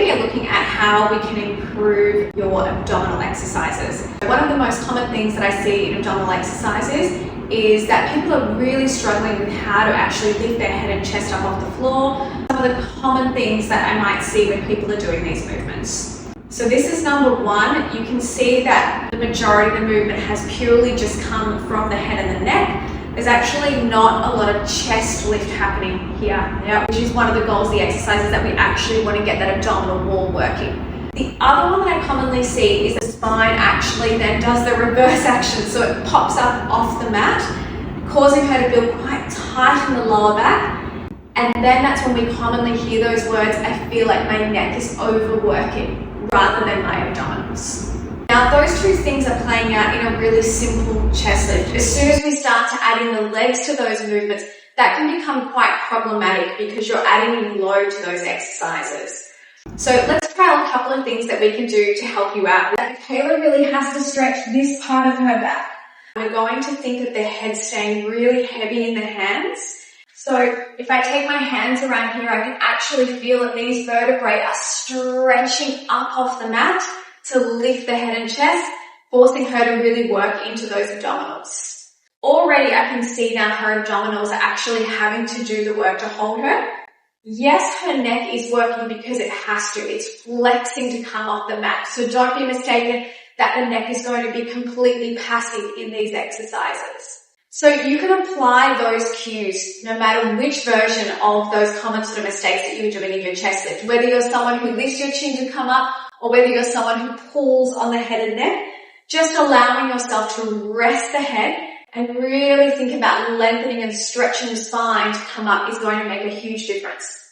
we are looking at how we can improve your abdominal exercises. One of the most common things that I see in abdominal exercises is that people are really struggling with how to actually lift their head and chest up off the floor. Some of the common things that I might see when people are doing these movements. So this is number one. You can see that the majority of the movement has purely just come from the head and the neck. There's actually not a lot of chest lift happening here, which is one of the goals of the exercises, that we actually want to get that abdominal wall working. The other one that I commonly see is the spine actually then does the reverse action, so it pops up off the mat, causing her to feel quite tight in the lower back. And then that's when we commonly hear those words, I feel like my neck is overworking, rather than my abdominals. Now those two things are playing out in a really simple chest lift. As soon as we start to add in the legs to those movements, that can become quite problematic because you're adding in load to those exercises. So let's try a couple of things that we can do to help you out. Kayla really has to stretch this part of her back. We're going to think of the head staying really heavy in the hands. So if I take my hands around here, I can actually feel that these vertebrae are stretching up off the mat to lift the head and chest, forcing her to really work into those abdominals. Already I can see now her abdominals are actually having to do the work to hold her. Yes, her neck is working because it has to. It's flexing to come off the mat. So don't be mistaken that the neck is going to be completely passive in these exercises. So you can apply those cues no matter which version of those common sort of mistakes that you're doing in your chest lift. Whether you're someone who lifts your chin to come up or whether you're someone who pulls on the head and neck, just allowing yourself to rest the head and really think about lengthening and stretching the spine to come up is going to make a huge difference.